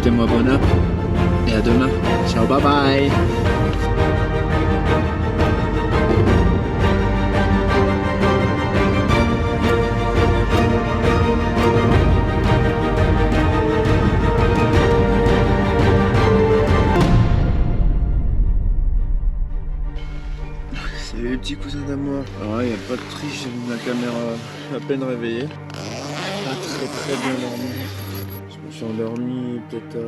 souhaitez-moi bonheur. Et à demain. Ciao, bye bye. Salut les petits cousins d'amour. Alors là, il n'y a pas de triche, j'ai mis ma caméra à peine réveillée. Pas très bien dormi. Je me suis endormi peut-être à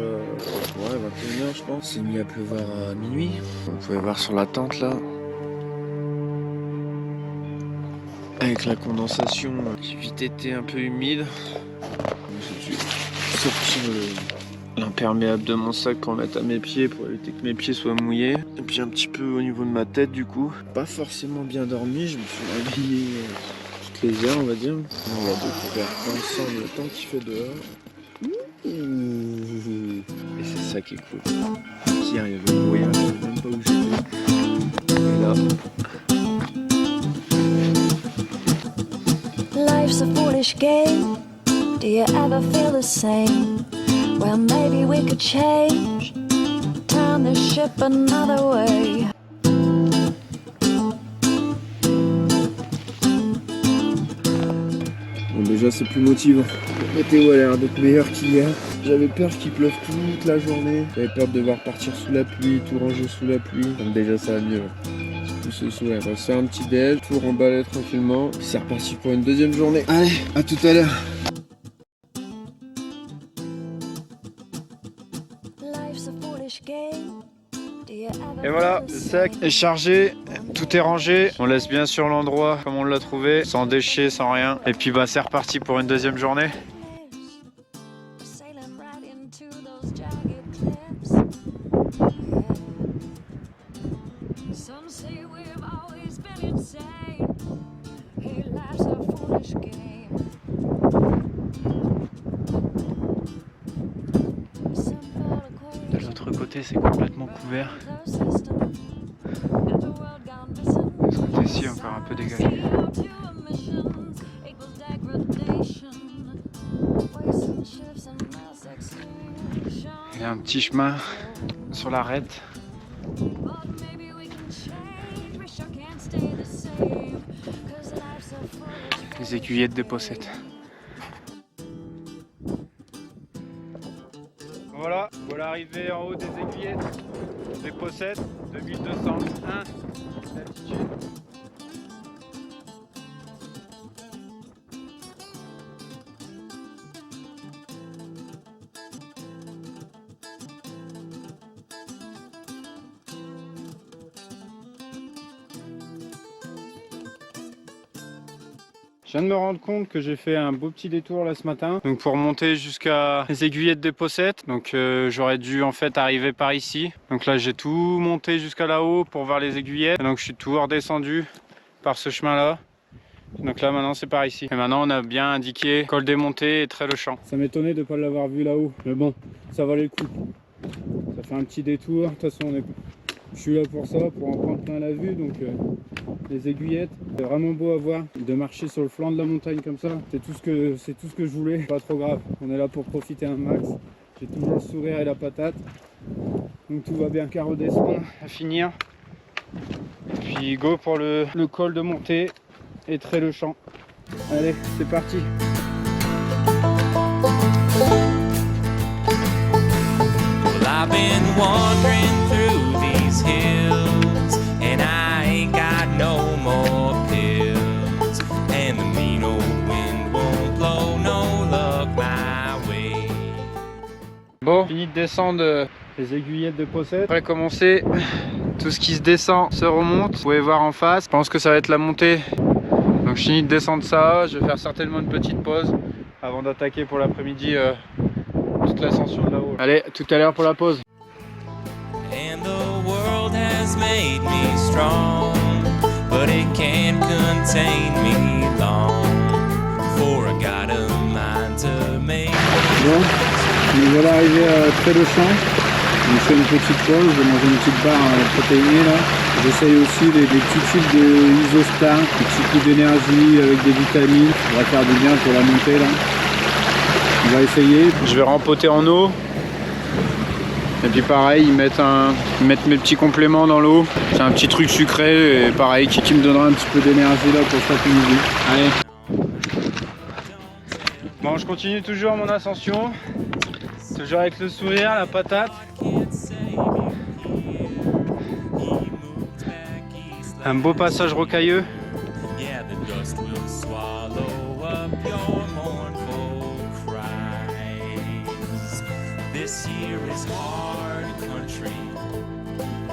21h je pense. C'est mis à pleuvoir à minuit. Vous pouvez voir sur la tente là. Avec la condensation qui vite été un peu humide. J'ai dû sortir l'imperméable de mon sac pour mettre à mes pieds pour éviter que mes pieds soient mouillés. Et puis un petit peu au niveau de ma tête du coup. Pas forcément bien dormi, je me suis réveillé toutes les heures on va dire. On va découvrir ensemble le temps qu'il fait dehors. Et c'est ça qui est cool. Hier il y avait le brouillard, je savais même pas où j'étais. Et là. Life's a foolish game. Do you ever feel the same? Well, maybe we could change, turn the ship another way. Bon, déjà c'est plus motivant. La météo a l'air d'être meilleure qu'hier. J'avais peur qu'il pleuve toute la journée. J'avais peur de devoir partir sous la pluie, tout ranger sous la pluie. Donc déjà ça va mieux. Tout ce souhait. On va se faire un petit déj, tout remballer tranquillement. Puis c'est reparti pour une deuxième journée. Allez, à tout à l'heure. Et voilà, le sac est chargé, tout est rangé. On laisse bien sûr l'endroit comme on l'a trouvé, sans déchets, sans rien. Et puis bah c'est reparti pour une deuxième journée. De l'autre côté, c'est complètement couvert. De ce côté-ci, encore un peu dégagé. Il y a un petit chemin sur l'arête. Les aiguillettes des Possettes. Voilà arrivé en haut des aiguillettes des Possettes, 2201 d'altitude. Je viens de me rendre compte que j'ai fait un beau petit détour là ce matin, donc pour monter jusqu'à les aiguillettes des Possettes. Donc j'aurais dû en fait arriver par ici. Donc là j'ai tout monté jusqu'à là-haut pour voir les aiguillettes. Et donc je suis tout redescendu par ce chemin là. Donc là maintenant c'est par ici. Et maintenant on a bien indiqué col des montées et Trait-le-Champ. Ça m'étonnait de ne pas l'avoir vu là-haut, mais bon, ça valait le coup. Ça fait un petit détour. De toute façon je suis là pour ça, pour en prendre plein la vue. Donc les aiguillettes, c'est vraiment beau à voir. De marcher sur le flanc de la montagne comme ça, c'est tout ce que je voulais. Pas trop grave, on est là pour profiter un max. J'ai toujours le sourire et la patate. Donc tout va bien, qu'à redescendre, à finir. Et puis go pour le col de montée et Trait-le-Champ. Allez, c'est parti. I've been wandering through these hills, and I ain't got no more pills, and the mean old wind won't blow no luck my way. Bon, fini de descendre les aiguillettes de Possettes. Après commencer, tout ce qui se descend se remonte. Vous pouvez voir en face, je pense que ça va être la montée. Donc je finis de descendre ça, je vais faire certainement une petite pause avant d'attaquer pour l'après-midi toute l'ascension de là-haut. Allez, tout à l'heure pour la pause. And the world has made me strong, but it can't contain me long, for I got a mind to make. Bon, nous voilà arrivés à Trait-le-Champ. On fait une petite pause, je mange une petite barre protéinée là. J'essaye aussi des petits tubes de Isostar, des petits coups d'énergie avec des vitamines. Ça va faire du bien pour la montée là. On va essayer. Je vais rempoter en eau Et puis pareil, ils mettent mes petits compléments dans l'eau. C'est un petit truc sucré et pareil qui me donnera un petit peu d'énergie là pour cet après-midi. Allez. Bon, je continue toujours mon ascension. Toujours avec le sourire, la patate. Un beau passage rocailleux. Yeah, the dust will swallow up your mournful cries. This here is hard country.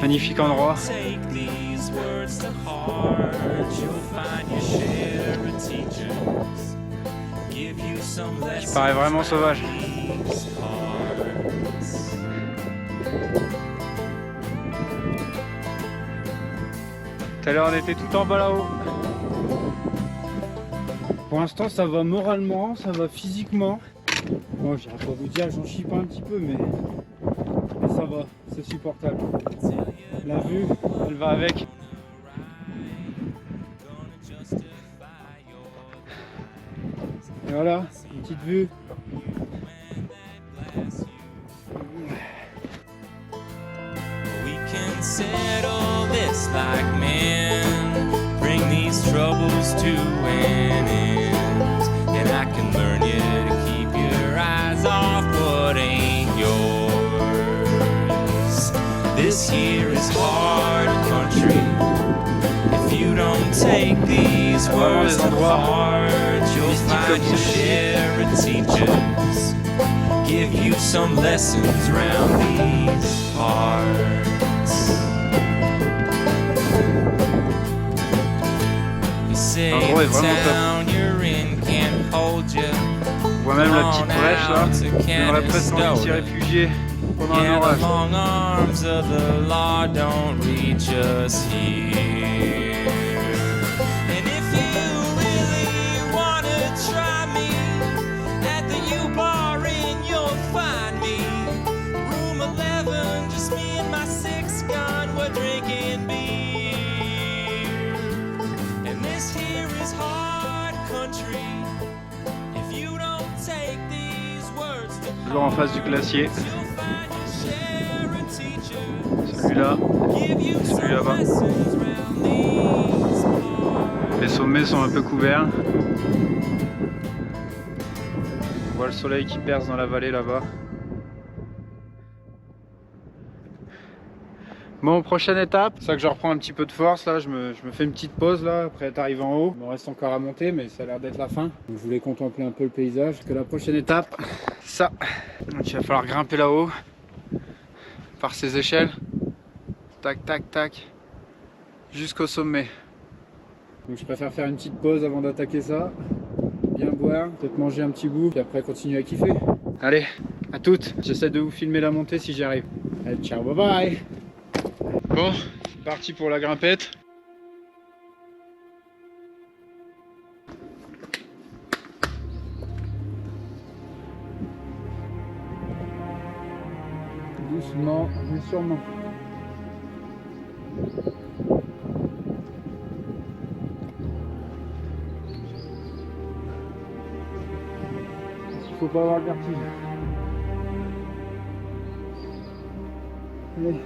Magnifique endroit. Take these words to heart. You'll find your share of teachers. Give you some lessons. Paraît vraiment sauvage. These hearts. Tout à l'heure on était tout en bas là-haut. Pour l'instant ça va moralement, ça va physiquement. Bon, j'irai pas vous dire, j'en chie pas un petit peu, mais ça va, c'est supportable. La vue, elle va avec. Et voilà, une petite vue. We can settle this like men, bring these troubles to an end, and I can learn you to keep your eyes off what ain't yours. This here is hard country. If you don't take these words to heart, you'll find your share of teachers. Give you some lessons round these parts. You say L'endroit est the vraiment top. town you're in can't hold you. On voit même la petite brèche là. J'aimerais presque envie de s'y réfugier pendant un Yeah, the orage. long arms of the law don't reach us here. And if you really wanna try me, at the U-Bar Inn you'll find me. Room 11, just me and my six gun, we're drinking beer. And this here is hard country. If you don't take these words to Toujours en face du glacier. you'll find your share of teachers. Celui-là. Give you some là-bas. lessons round these parts. Les sommets sont un peu couverts. On voit le soleil qui perce dans la vallée là-bas. Bon, prochaine étape, c'est ça que je reprends un petit peu de force là, je me fais une petite pause là, après être arrivé en haut. Il me reste encore à monter mais ça a l'air d'être la fin. Donc, je voulais contempler un peu le paysage. Que la prochaine étape, ça. Donc il va falloir grimper là-haut, par ces échelles. Tac, tac, tac, jusqu'au sommet. Donc je préfère faire une petite pause avant d'attaquer ça. Bien boire, peut-être manger un petit bout, puis après continuer à kiffer. Allez, à toutes. J'essaie de vous filmer la montée si j'y arrive. Allez, ciao, bye bye. Bon, c'est parti pour la grimpette. Doucement, mais sûrement. Il faut pas avoir le vertige. Allez.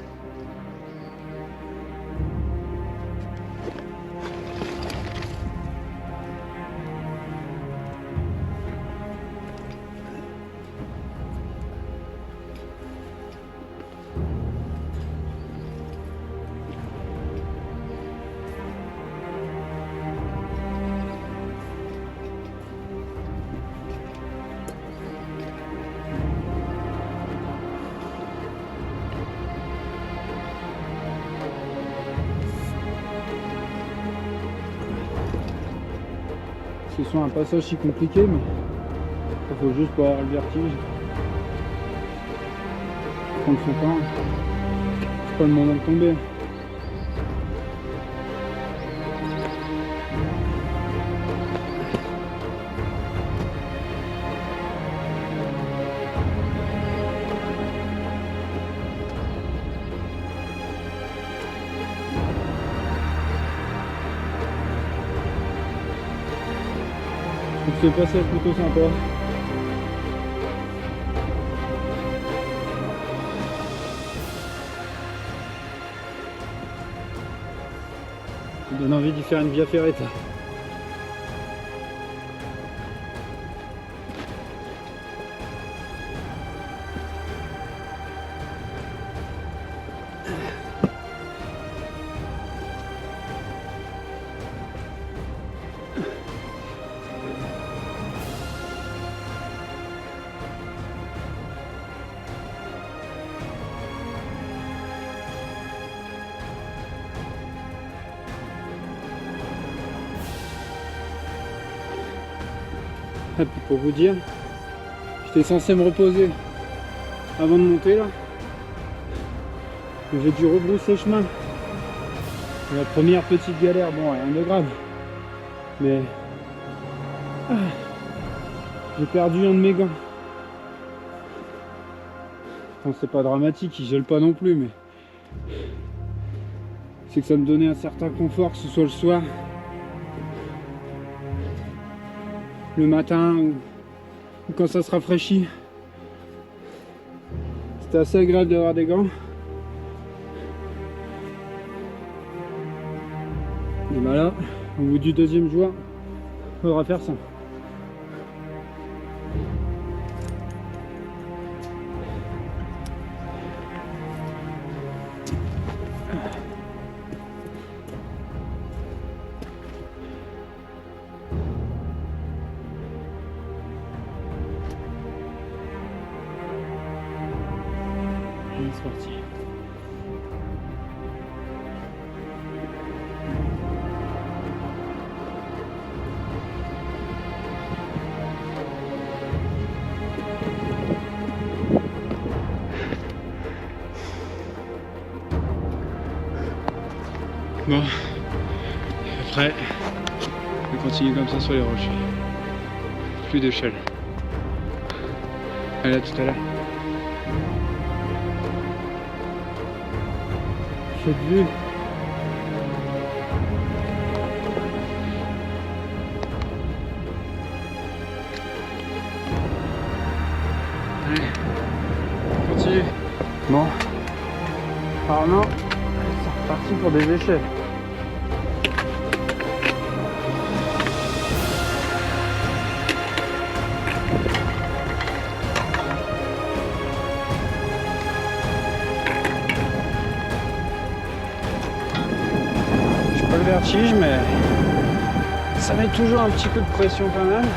Ce soit un passage si compliqué, mais il faut juste pas avoir le vertige. Prendre son temps, c'est pas le moment de tomber. Donc ce passage plutôt sympa. me donne envie d'y faire une via ferrata. Et puis pour vous dire, j'étais censé me reposer avant de monter là. J'ai dû rebrousser chemin. La première petite galère, bon rien de grave. Mais j'ai perdu un de mes gants. Bon, c'est pas dramatique, il gèle pas non plus, mais c'est que ça me donnait un certain confort, que ce soit le soir, le matin ou quand ça se rafraîchit. C'était assez agréable d'avoir des gants. Et ben là, au bout du deuxième jour, il faudra faire ça. C'est parti. Bon, après, je vais continuer comme ça sur les roches. Plus d'échelle. Allez, à tout à l'heure. Cette vue. Allez, on continue. Bon, apparemment, c'est reparti pour des échelles. Vertige, mais ça met toujours un petit coup de pression quand même.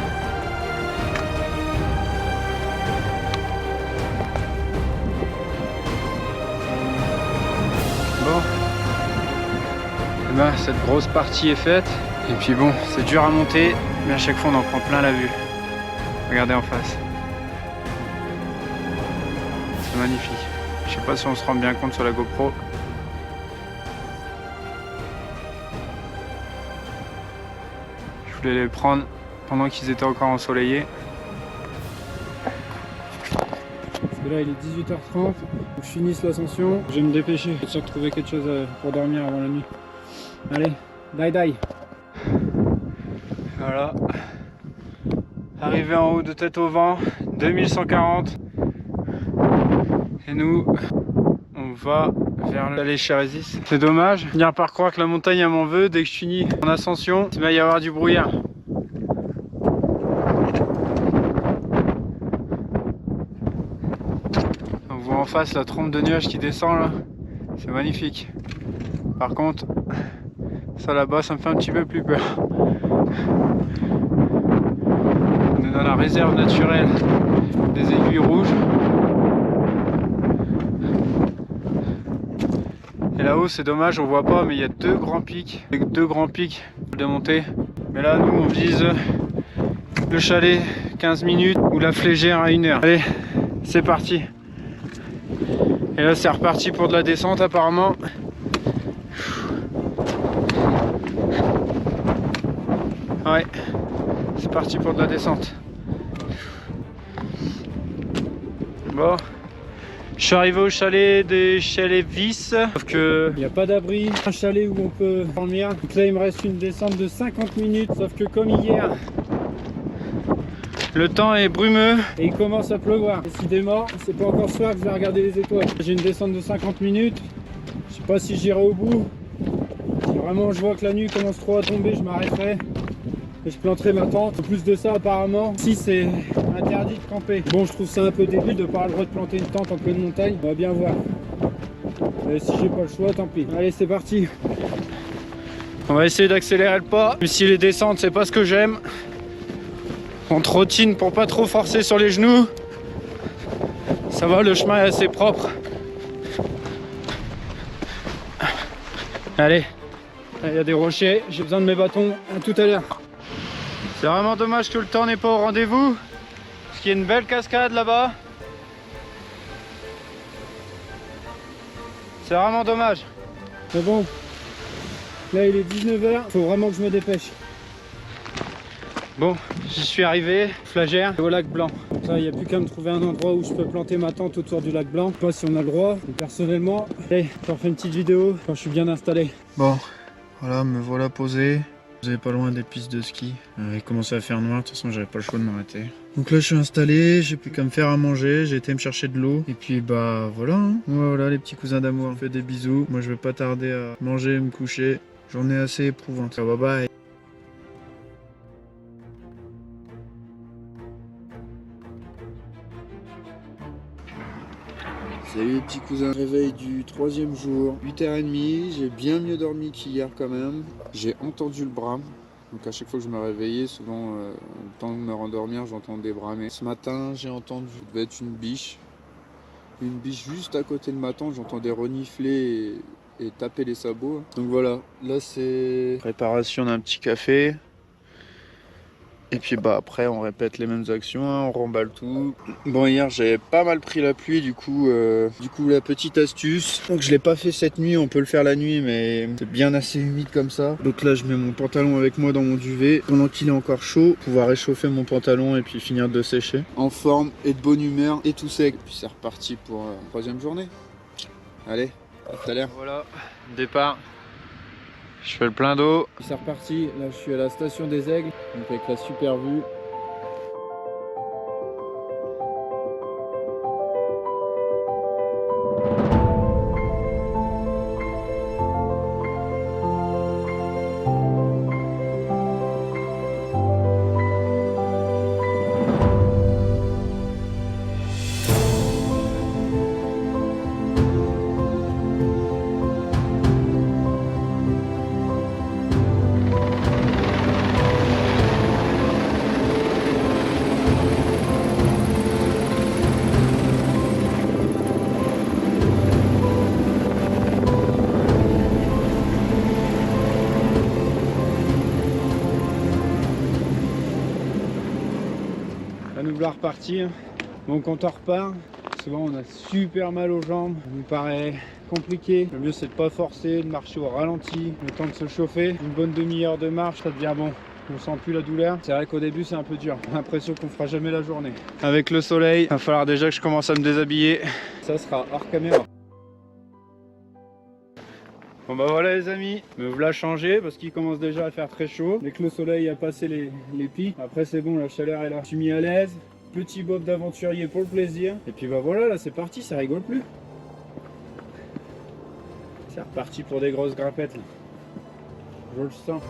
Bon, et ben, cette grosse partie est faite. Et puis bon, c'est dur à monter, mais à chaque fois on en prend plein la vue. Regardez en face. C'est magnifique. Je sais pas si on se rend bien compte sur la GoPro. Je voulais les prendre pendant qu'ils étaient encore ensoleillés. Parce que là il est 18h30, donc je finisse l'ascension. Je vais me dépêcher, je vais retrouver quelque chose pour dormir avant la nuit. Allez, die. Voilà. Arrivé en haut de tête au vent, 2140. Et nous, on va vers l'allée Chérésis. C'est dommage, finir par croire que la montagne m'en veut. Dès que je finis en ascension, il va y avoir du brouillard. On voit en face la trompe de nuages qui descend là. C'est magnifique. Par contre, ça là-bas, ça me fait un petit peu plus peur. On est dans la réserve naturelle des Aiguilles Rouges. Et là-haut c'est dommage, on voit pas, mais il y a deux grands pics de montée. Mais là nous on vise le chalet 15 minutes ou la flégère à 1 heure. Allez, c'est parti. Et là c'est reparti pour de la descente apparemment. Ouais, c'est parti pour de la descente. Bon. Je suis arrivé au chalet des Chalets Vis, sauf que il n'y a pas d'abri, un chalet où on peut dormir. Donc là il me reste une descente de 50 minutes, sauf que comme hier, le temps est brumeux et il commence à pleuvoir. Décidément, c'est pas encore soir que je vais regarder les étoiles. J'ai une descente de 50 minutes, je sais pas si j'irai au bout. C'est Vraiment, je vois que la nuit commence trop à tomber, je m'arrêterai et je planterai ma tente. En plus de ça, apparemment, ici c'est interdit de camper. Bon, je trouve ça un peu débile de pas avoir le droit de planter une tente en pleine montagne. On va bien voir. Et si j'ai pas le choix, tant pis. Allez, c'est parti. On va essayer d'accélérer le pas. Même si les descentes, c'est pas ce que j'aime. On trottine pour pas trop forcer sur les genoux. Ça va, le chemin est assez propre. Allez, il y a des rochers, j'ai besoin de mes bâtons. À tout à l'heure. C'est vraiment dommage que le temps n'est pas au rendez-vous. Parce qu'il y a une belle cascade là-bas. C'est vraiment dommage. Mais bon, là il est 19h, faut vraiment que je me dépêche. Bon, j'y suis arrivé, Flagère, au lac Blanc. Donc là, il n'y a plus qu'à me trouver un endroit où je peux planter ma tente autour du lac Blanc. Je sais pas si on a le droit, mais personnellement, allez, j'en fais une petite vidéo quand je suis bien installé. Bon, voilà, me voilà posé. Vous n'êtes pas loin des pistes de ski. Il commençait à faire noir, de toute façon j'avais pas le choix de m'arrêter. Donc là je suis installé, j'ai plus qu'à me faire à manger, j'ai été me chercher de l'eau. Et puis bah voilà, hein. Voilà les petits cousins d'amour, on fait des bisous. Moi je vais pas tarder à manger et me coucher. Journée assez éprouvante. Bye bye. Salut les petits cousins, réveil du 3e jour, 8h30, j'ai bien mieux dormi qu'hier quand même. J'ai entendu le brame, donc à chaque fois que je me réveillais, souvent le temps de me rendormir, j'entendais bramer. Ce matin j'ai entendu, ça devait être une biche juste à côté de ma tente, j'entendais renifler et taper les sabots. Donc voilà, là c'est préparation d'un petit café. Et puis bah après on répète les mêmes actions, hein, on remballe tout. Bon hier j'avais pas mal pris la pluie, du coup la petite astuce. Donc je l'ai pas fait cette nuit, on peut le faire la nuit mais c'est bien assez humide comme ça. Donc là je mets mon pantalon avec moi dans mon duvet pendant qu'il est encore chaud, pouvoir réchauffer mon pantalon et puis finir de sécher. En forme et de bonne humeur et tout sec. Puis c'est reparti pour la 3e journée. Allez, à tout à l'heure. Voilà, départ. Je fais le plein d'eau. C'est reparti, là je suis à la station des Aigles, donc avec la super vue. Nous voilà repartir. Donc quand on repart, souvent on a super mal aux jambes, ça nous paraît compliqué. Le mieux c'est de pas forcer, de marcher au ralenti, le temps de se chauffer. Une bonne demi-heure de marche, ça devient bon. On sent plus la douleur. C'est vrai qu'au début c'est un peu dur. J'ai l'impression qu'on fera jamais la journée. Avec le soleil, il va falloir déjà que je commence à me déshabiller. Ça sera hors caméra. Bon bah voilà les amis, me voilà changé parce qu'il commence déjà à faire très chaud. Dès que le soleil a passé les pics, après c'est bon, la chaleur est là. Je suis mis à l'aise, petit bob d'aventurier pour le plaisir. Et puis bah voilà, là c'est parti, ça rigole plus. C'est reparti pour des grosses grimpettes là. Je le sens.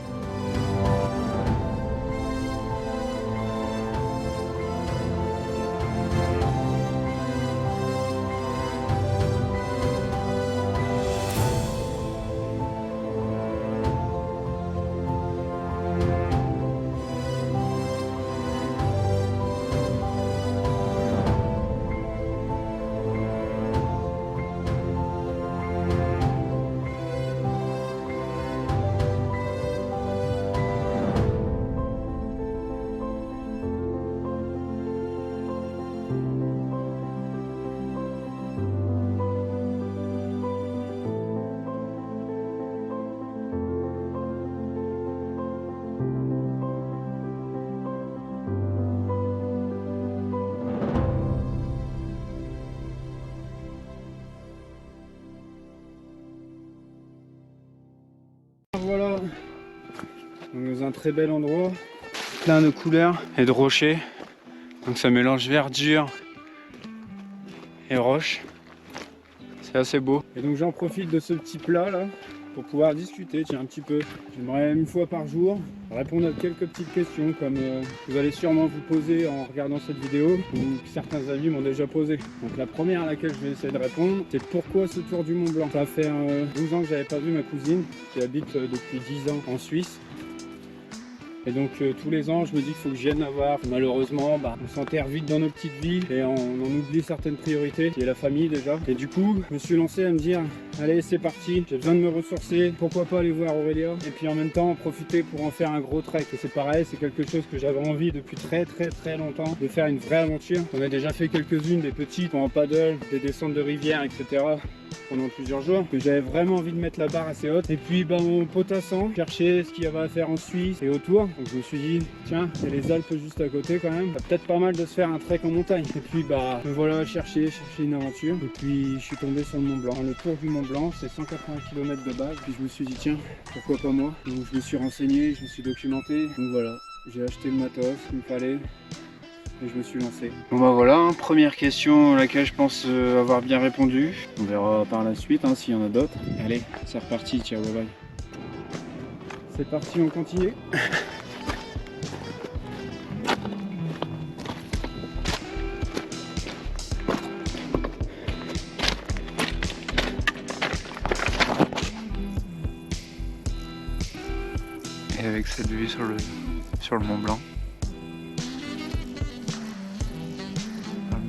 Voilà, dans un très bel endroit, plein de couleurs et de rochers. Donc ça mélange verdure et roche. C'est assez beau. Et donc j'en profite de ce petit plat là pour pouvoir discuter un petit peu. J'aimerais une fois par jour répondre à quelques petites questions comme vous allez sûrement vous poser en regardant cette vidéo ou que certains amis m'ont déjà posé. Donc la première à laquelle je vais essayer de répondre, c'est pourquoi ce tour du Mont Blanc. Ça fait 12 ans que j'avais pas vu ma cousine qui habite depuis 10 ans en Suisse. Et donc tous les ans je me dis qu'il faut que je vienne la voir. Malheureusement on s'enterre vite dans nos petites vies et on oublie certaines priorités, qui est la famille déjà. Et du coup je me suis lancé à me dire allez c'est parti, j'ai besoin de me ressourcer, pourquoi pas aller voir Aurélia et puis en même temps en profiter pour en faire un gros trek. Et c'est pareil, c'est quelque chose que j'avais envie depuis très longtemps, de faire une vraie aventure. On a déjà fait quelques-unes, des petites en paddle, des descentes de rivière, etc. pendant plusieurs jours, que j'avais vraiment envie de mettre la barre assez haute. Et puis mon potasson, chercher ce qu'il y avait à faire en Suisse et autour. Donc je me suis dit tiens, il y a les Alpes juste à côté quand même, peut-être pas mal de se faire un trek en montagne. Et puis me voilà chercher une aventure. Et puis je suis tombé sur le Mont Blanc. Le tour du Mont Blanc, c'est 180 km de base. Puis je me suis dit tiens, pourquoi pas moi. Donc je me suis renseigné, je me suis documenté. Donc voilà, j'ai acheté le matos qu'il me fallait. Et je me suis lancé. Bon voilà, première question à laquelle je pense avoir bien répondu. On verra par la suite s'il y en a d'autres. Allez, c'est reparti, ciao, bye bye. C'est parti, on continue. Et avec cette vue sur le Mont Blanc.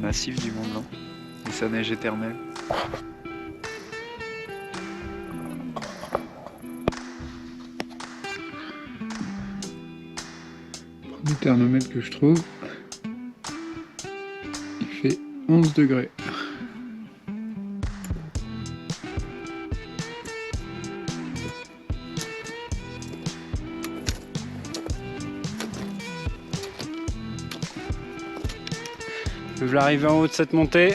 Massif du Mont Blanc et sa neige éternelle. Le thermomètre que je trouve, il fait 11 degrés. Je vais arriver en haut de cette montée.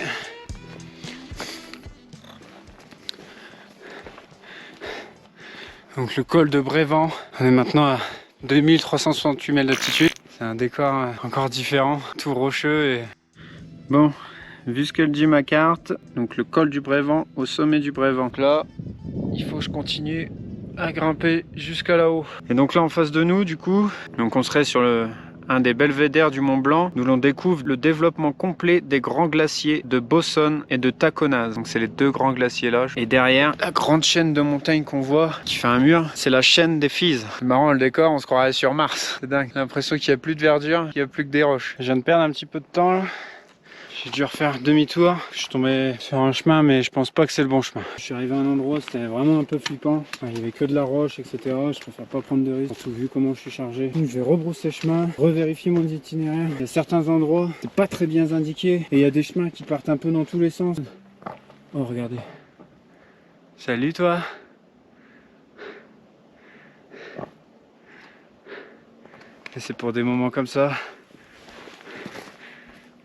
Donc le col de Brévent. On est maintenant à 2368 mètres d'altitude. C'est un décor encore différent, tout rocheux et... Bon, vu ce qu'elle dit ma carte, donc le col du Brévent au sommet du Brévent. Donc là, il faut que je continue à grimper jusqu'à là-haut. Et donc là en face de nous du coup, donc on serait sur un des belvédères du Mont Blanc, où l'on découvre le développement complet des grands glaciers de Bossonne et de Taconaz. Donc c'est les deux grands glaciers là. Et derrière, la grande chaîne de montagnes qu'on voit, qui fait un mur, c'est la chaîne des Fises. C'est marrant le décor, on se croirait sur Mars. C'est dingue, j'ai l'impression qu'il n'y a plus de verdure, qu'il n'y a plus que des roches. Je viens de perdre un petit peu de temps là. J'ai dû refaire demi-tour, je suis tombé sur un chemin mais je pense pas que c'est le bon chemin. Je suis arrivé à un endroit, c'était vraiment un peu flippant. Il y avait que de la roche, etc. Je préfère pas prendre de risques, surtout vu comment je suis chargé. Donc je vais rebrousser chemin, revérifier mon itinéraire. Il y a certains endroits, c'est pas très bien indiqué. Et il y a des chemins qui partent un peu dans tous les sens. Oh regardez. Salut toi. Et c'est pour des moments comme ça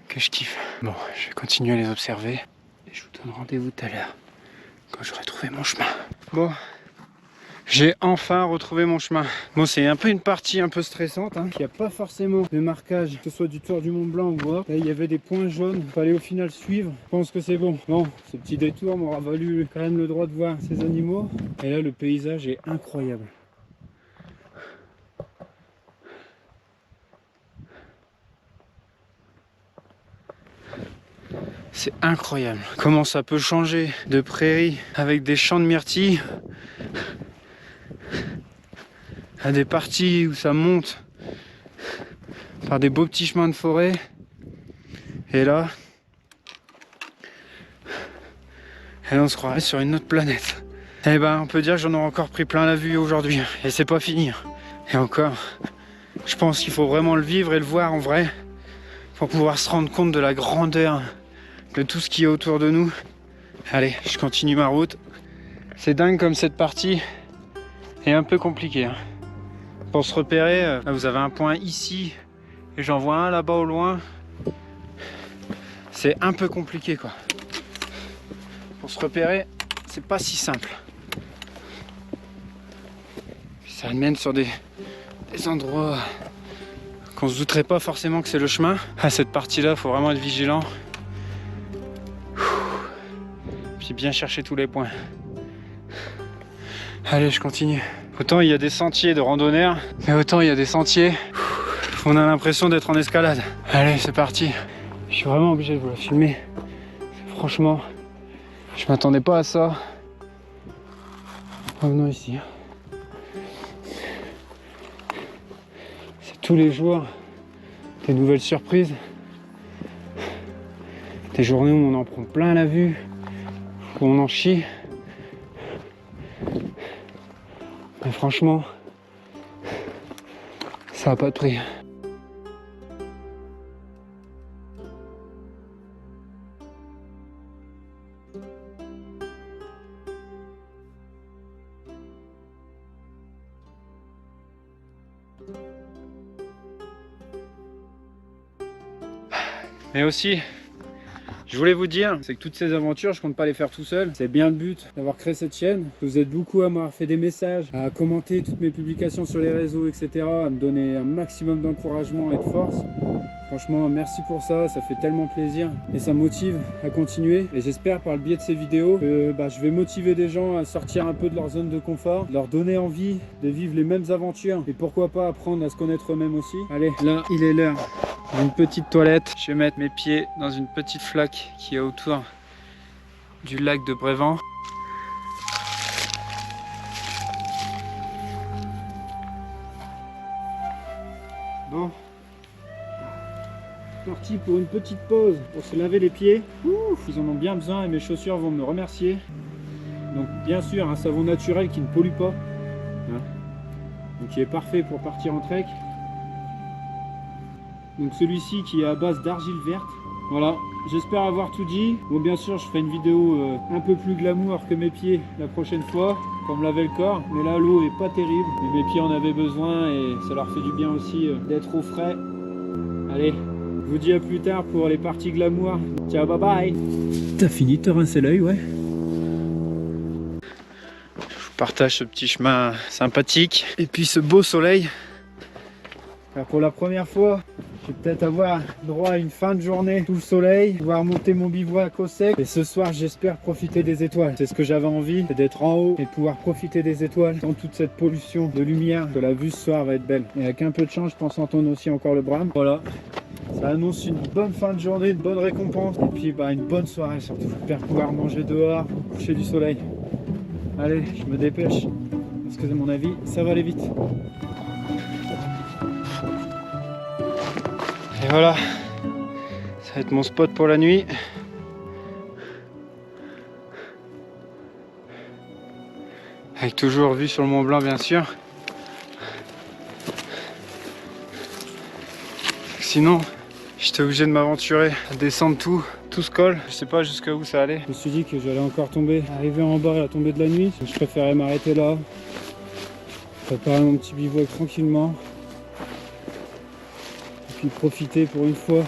que je kiffe. Bon, je vais continuer à les observer et je vous donne rendez-vous tout à l'heure quand j'aurai trouvé mon chemin. Bon, j'ai enfin retrouvé mon chemin. Bon, c'est un peu une partie un peu stressante, Il n'y a pas forcément de marquage, que ce soit du tour du Mont Blanc ou autre. Là, il y avait des points jaunes, il fallait au final suivre. Je pense que c'est bon. Bon, ce petit détour m'aura valu quand même le droit de voir ces animaux. Et là, le paysage est incroyable. C'est incroyable comment ça peut changer de prairie avec des champs de myrtilles à des parties où ça monte par des beaux petits chemins de forêt. Et là on se croirait sur une autre planète. Et ben on peut dire que j'en ai encore pris plein la vue aujourd'hui et c'est pas fini. Et encore, je pense qu'il faut vraiment le vivre et le voir en vrai pour pouvoir se rendre compte de la grandeur de tout ce qui est autour de nous. Allez, je continue ma route. C'est dingue comme cette partie est un peu compliquée. Pour se repérer, là vous avez un point ici et j'en vois un là-bas au loin. C'est un peu compliqué quoi. Pour se repérer, c'est pas si simple. Ça mène sur des endroits qu'on se douterait pas forcément que c'est le chemin. À cette partie-là, il faut vraiment être vigilant. Puis bien chercher tous les points. Allez, je continue. Autant il y a des sentiers de randonneurs, mais autant il y a des sentiers, on a l'impression d'être en escalade. Allez, c'est parti. Je suis vraiment obligé de vous la filmer. Franchement, je m'attendais pas à ça. Revenons ici. C'est tous les jours des nouvelles surprises. Des journées où on en prend plein la vue, où on en chie. Mais franchement, ça n'a pas de prix. Mais aussi, je voulais vous dire, c'est que toutes ces aventures, je compte pas les faire tout seul. C'est bien le but d'avoir créé cette chaîne. Vous êtes beaucoup à m'avoir fait des messages, à commenter toutes mes publications sur les réseaux, etc. À me donner un maximum d'encouragement et de force. Franchement, merci pour ça, ça fait tellement plaisir et ça motive à continuer. Et j'espère par le biais de ces vidéos que je vais motiver des gens à sortir un peu de leur zone de confort, leur donner envie de vivre les mêmes aventures et pourquoi pas apprendre à se connaître eux-mêmes aussi. Allez, là, il est l'heure. Une petite toilette. Je vais mettre mes pieds dans une petite flaque qui est autour du lac de Brévent. Bon. Parti pour une petite pause pour se laver les pieds. Ouf, ils en ont bien besoin et mes chaussures vont me remercier. Donc bien sûr un savon naturel qui ne pollue pas. Hein. Donc qui est parfait pour partir en trek. Donc celui-ci qui est à base d'argile verte. Voilà, j'espère avoir tout dit. Bon, bien sûr je ferai une vidéo un peu plus glamour que mes pieds la prochaine fois pour me laver le corps. Mais là l'eau est pas terrible, mais mes pieds en avaient besoin et ça leur fait du bien aussi d'être au frais. Allez, je vous dis à plus tard pour les parties glamour. Ciao, bye bye. T'as fini de te rincer l'œil, ouais? Je vous partage ce petit chemin sympathique et puis ce beau soleil. Alors pour la première fois, je vais peut-être avoir droit à une fin de journée sous le soleil, pouvoir monter mon bivouac au sec. Et ce soir, j'espère profiter des étoiles. C'est ce que j'avais envie, c'est d'être en haut et de pouvoir profiter des étoiles dans toute cette pollution de lumière. Que la vue ce soir va être belle. Et avec un peu de chance, je pense entendre aussi encore le brame. Voilà, ça annonce une bonne fin de journée, une bonne récompense. Et puis une bonne soirée surtout. J'espère pouvoir manger dehors, au coucher du soleil. Allez, je me dépêche. Parce que à mon avis, ça va aller vite. Et voilà, ça va être mon spot pour la nuit. Avec toujours vue sur le Mont Blanc bien sûr. Sinon, j'étais obligé de m'aventurer à descendre tout se colle. Je sais pas jusqu'à où ça allait. Je me suis dit que j'allais encore tomber, arriver en bas à la tombée de la nuit. Donc je préférais m'arrêter là, préparer mon petit bivouac tranquillement. Profiter pour une fois